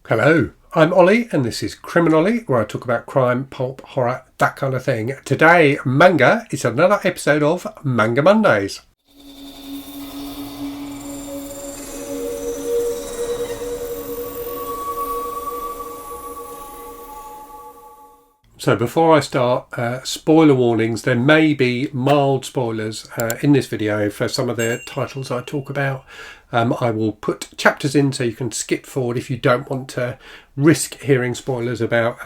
Hello, I'm Ollie and this is Criminally, where I talk about crime, pulp, horror, that kind of thing. Today, manga, it's another episode of Manga Mondays. So before I start, spoiler warnings. There may be mild spoilers in this video for some of the titles I talk about. I will put chapters in so you can skip forward if you don't want to risk hearing spoilers about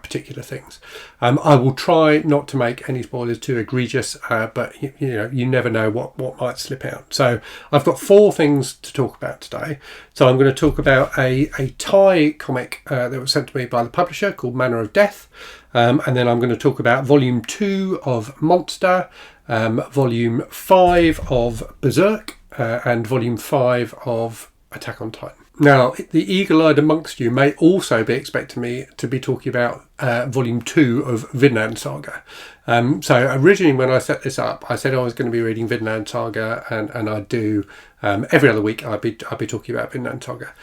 particular things. I will try not to make any spoilers too egregious, but you never know what might slip out. So I've got 4 things to talk about today. So I'm going to talk about a Thai comic that was sent to me by the publisher called Manner of Death. And then I'm going to talk about Volume 2 of Monster, Volume 5 of Berserk, and Volume 5 of Attack on Titan. Now, the eagle-eyed amongst you may also be expecting me to be talking about Volume 2 of Vinland Saga. So originally when I set this up, I said I was going to be reading Vinland Saga, and I do every other week I'd be talking about Vinland Saga.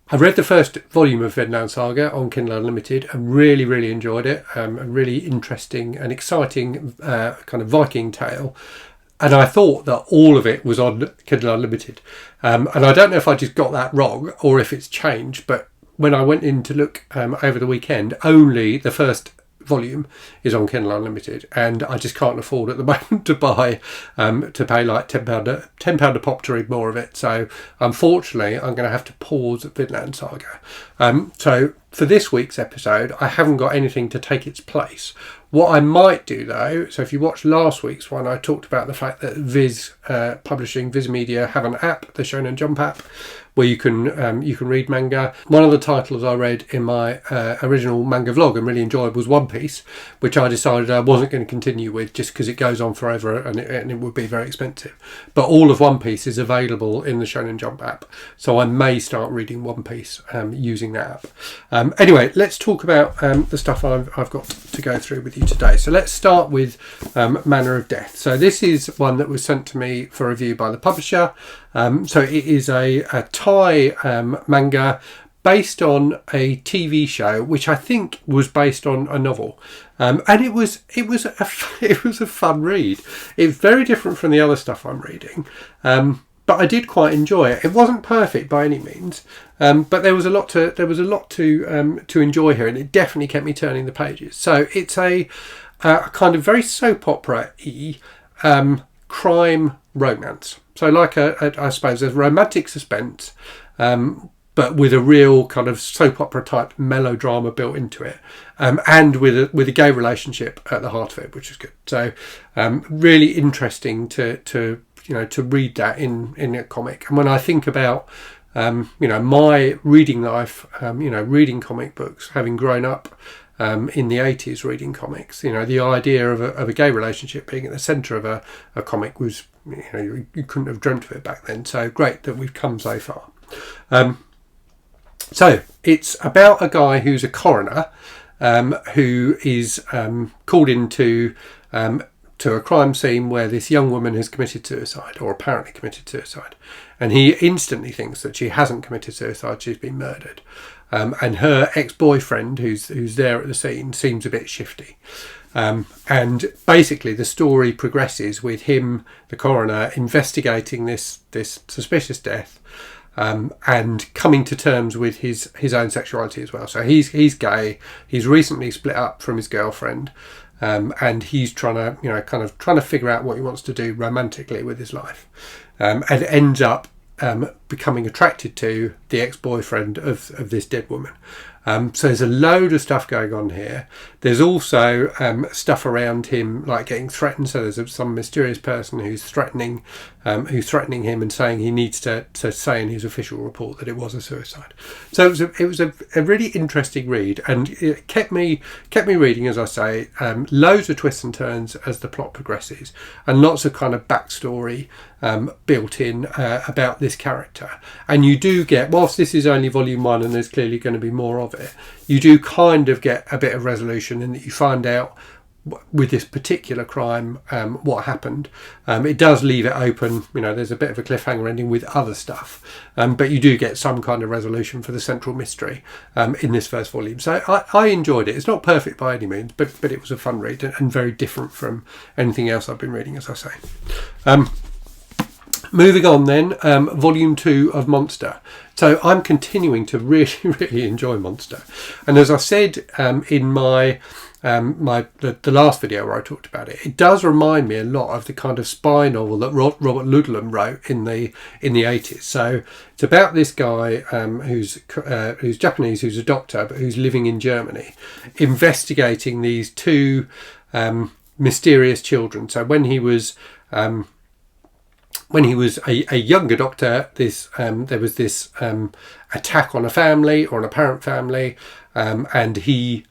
I read the first volume of Vinland Saga on Kindle Unlimited and really enjoyed it. A really interesting and exciting kind of Viking tale. And I thought that all of it was on Kindle Unlimited. And I don't know if I just got that wrong or if it's changed, but when I went in to look over the weekend, only the first volume is on Kindle Unlimited, and I just can't afford at the moment to pay like £10 a pop to read more of it. So unfortunately I'm going to have to pause Vinland Saga. So for this week's episode I haven't got anything to take its place. What I might do though, so if you watched last week's one, I talked about the fact that Viz Publishing, Viz Media have an app, the Shonen Jump app, where you can read manga. One of the titles I read in my original manga vlog and really enjoyed was One Piece, which I decided I wasn't going to continue with just because it goes on forever and it would be very expensive. But all of One Piece is available in the Shonen Jump app, so I may start reading One Piece using that app. Anyway, let's talk about the stuff I've got to go through with you today. So let's start with Manner of Death. So this is one that was sent to me for review by the publisher. So it is a Thai manga based on a TV show, which I think was based on a novel, and it was a fun read. It's very different from the other stuff I'm reading, but I did quite enjoy it. It wasn't perfect by any means, but there was a lot to enjoy here, and it definitely kept me turning the pages. So it's a kind of very soap opera-y crime romance. So like I suppose there's romantic suspense, but with a real kind of soap opera type melodrama built into it, and with a gay relationship at the heart of it, which is good. So really interesting to read that in a comic. And when I think about my reading life, reading comic books, having grown up in the 80s reading comics, the idea of a gay relationship being at the centre of a comic was, you couldn't have dreamt of it back then. So great that we've come so far. So it's about a guy who's a coroner who is called into to a crime scene where this young woman has committed suicide, or apparently committed suicide, and he instantly thinks that she hasn't committed suicide, she's been murdered. And her ex-boyfriend, who's there at the scene, seems a bit shifty. And basically the story progresses with him, the coroner, investigating this suspicious death, and coming to terms with his own sexuality as well. So he's gay. He's recently split up from his girlfriend, and he's trying to figure out what he wants to do romantically with his life, and ends up becoming attracted to the ex-boyfriend of this dead woman. So there's a load of stuff going on here. There's also stuff around him like getting threatened. So there's some mysterious person who's threatening him and saying he needs to say in his official report that it was a suicide. So it was a really interesting read, and it kept me reading, as I say. Loads of twists and turns as the plot progresses, and lots of kind of backstory built in about this character. And you do get, whilst this is only volume 1 and there's clearly going to be more of it, you do kind of get a bit of resolution in that you find out with this particular crime, what happened. It does leave it open. You know, there's a bit of a cliffhanger ending with other stuff, but you do get some kind of resolution for the central mystery in this first volume. So I enjoyed it. It's not perfect by any means, but it was a fun read and very different from anything else I've been reading, as I say. Moving on then, volume 2 of Monster. So I'm continuing to really enjoy Monster, and as I said in my the last video where I talked about it, it does remind me a lot of the kind of spy novel that Robert Ludlum wrote in the 80s. So it's about this guy who's Japanese, who's a doctor, but who's living in Germany, investigating these two mysterious children. So when he was a younger doctor, there was this attack on a family, or an apparent family, and he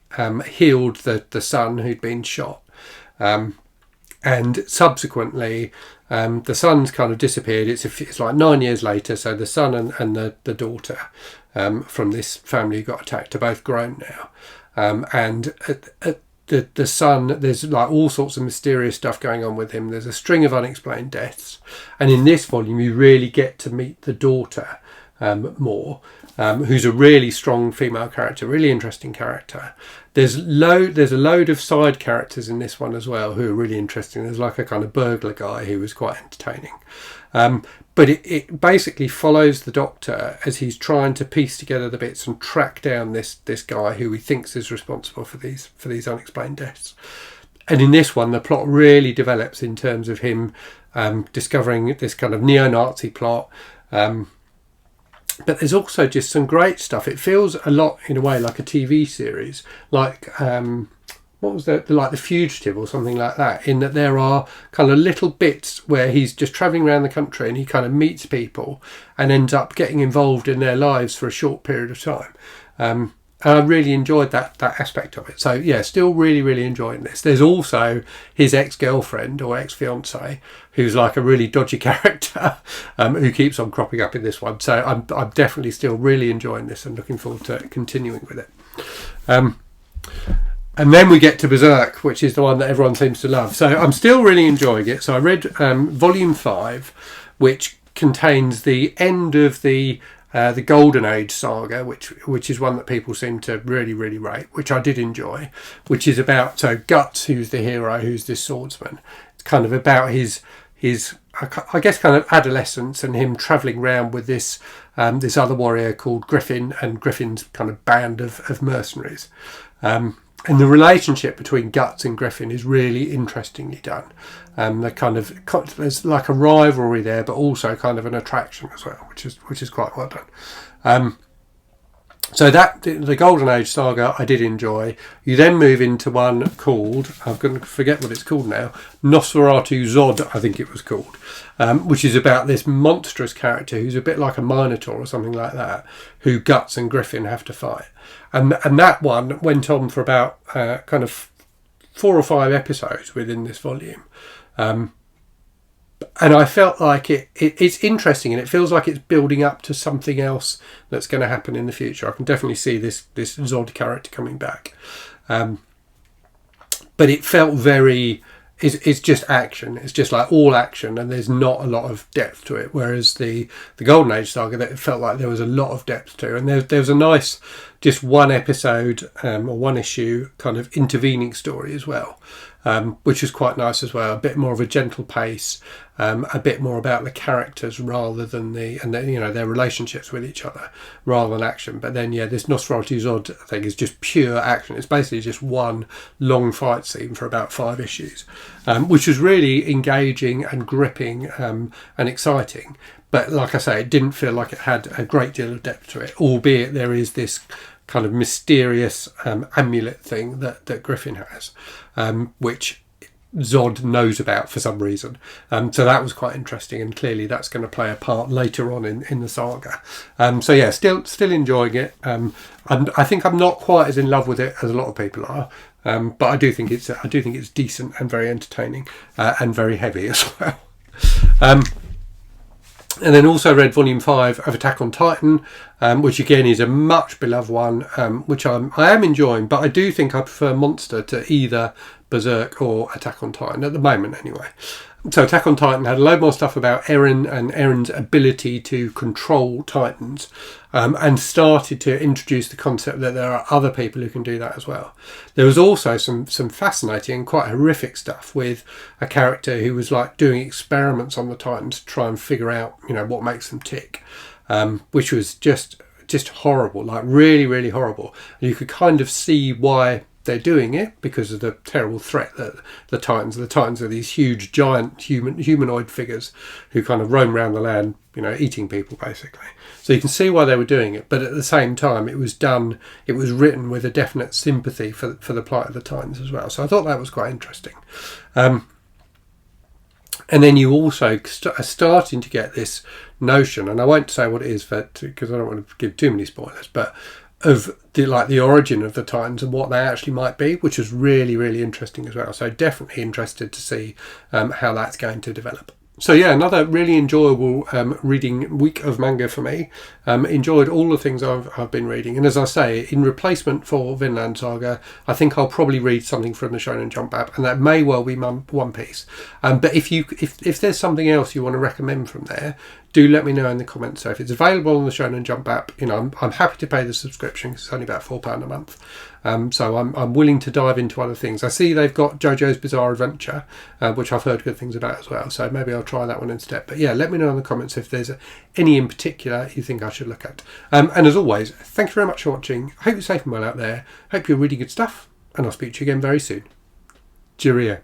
healed the son who'd been shot. And subsequently, the son's kind of disappeared. It's like 9 years later, so the son and the daughter from this family who got attacked are both grown now. And the son, there's like all sorts of mysterious stuff going on with him. There's a string of unexplained deaths, and in this volume you really get to meet the daughter more, who's a really strong female character, really interesting character. There's a load of side characters in this one as well who are really interesting. There's like a kind of burglar guy who was quite entertaining. But it basically follows the Doctor as he's trying to piece together the bits and track down this guy who he thinks is responsible for these unexplained deaths. And in this one, the plot really develops in terms of him discovering this kind of neo-Nazi plot. But there's also just some great stuff. It feels a lot, in a way, like a TV series, like what was that, like The Fugitive or something like that, in that there are kind of little bits where he's just travelling around the country and he kind of meets people and ends up getting involved in their lives for a short period of time. And I really enjoyed that aspect of it. So yeah, still really enjoying this. There's also his ex-girlfriend or ex-fiance, who's like a really dodgy character, who keeps on cropping up in this one. So I'm definitely still really enjoying this and looking forward to continuing with it. And then we get to Berserk, which is the one that everyone seems to love. So I'm still really enjoying it. So I read volume 5, which contains the end of the Golden Age saga, which is one that people seem to really rate, which I did enjoy, which is about Guts, who's the hero, who's this swordsman. It's kind of about his I guess kind of adolescence and him travelling around with this other warrior called Griffin and Griffin's kind of band of mercenaries. And the relationship between Guts and Griffin is really interestingly done. There's like a rivalry there, but also kind of an attraction as well, which is quite well done. So that the Golden Age saga I did enjoy. You then move into one called, I'm going to forget what it's called now, Nosferatu Zod, I think it was called, which is about this monstrous character who's a bit like a Minotaur or something like that, who Guts and Griffin have to fight. And that one went on for about kind of 4 or 5 episodes within this volume. And I felt like it's interesting, and it feels like it's building up to something else that's going to happen in the future. I can definitely see this Zod character coming back. But it felt very... It's just action. It's just like all action, and there's not a lot of depth to it. Whereas the Golden Age saga, that it felt like there was a lot of depth to, and there was a nice, just one episode or one issue kind of intervening story as well, which was quite nice as well. A bit more of a gentle pace, a bit more about the characters rather than their relationships with each other rather than action. But then this Nosferatu Zod thing is just pure action. It's basically just one long fight scene for about 5 issues, which was really engaging and gripping and exciting. But like I say, it didn't feel like it had a great deal of depth to it, albeit there is this kind of mysterious amulet thing that Griffin has, which Zod knows about for some reason. So that was quite interesting, and clearly that's going to play a part later on in the saga. So yeah, still enjoying it. And I think I'm not quite as in love with it as a lot of people are, but I do think it's decent and very entertaining, and very heavy as well. And then also read volume 5 of Attack on Titan, which again is a much beloved one, which I am enjoying, but I do think I prefer Monster to either Berserk or Attack on Titan, at the moment anyway. So Attack on Titan had a load more stuff about Eren and Eren's ability to control Titans, and started to introduce the concept that there are other people who can do that as well. There was also some fascinating and quite horrific stuff with a character who was like doing experiments on the Titans to try and figure out, you know, what makes them tick, which was just horrible, like really, really horrible. And you could kind of see why they're doing it, because of the terrible threat that the Titans are these huge giant humanoid figures who kind of roam around the land, you know, eating people basically. So you can see why they were doing it, but at the same time it was written with a definite sympathy for the plight of the Titans as well. So I thought that was quite interesting. And then you also are starting to get this notion, and I won't say what it is because I don't want to give too many spoilers, but of the origin of the Titans and what they actually might be, which is really, really interesting as well. So definitely interested to see how that's going to develop. So yeah, another really enjoyable reading week of manga for me. Enjoyed all the things I've been reading, and as I say, in replacement for Vinland Saga, I think I'll probably read something from the Shonen Jump app, and that may well be One Piece. But if there's something else you want to recommend from there, do let me know in the comments. So if it's available on the Shonen Jump app, you know, I'm happy to pay the subscription because it's only about £4 a month. So I'm willing to dive into other things. I see they've got JoJo's Bizarre Adventure, which I've heard good things about as well. So maybe I'll try that one instead. But yeah, let me know in the comments if there's any in particular you think I should look at. And as always, thank you very much for watching. I hope you're safe and well out there. Hope you're reading good stuff, and I'll speak to you again very soon. Cheerio.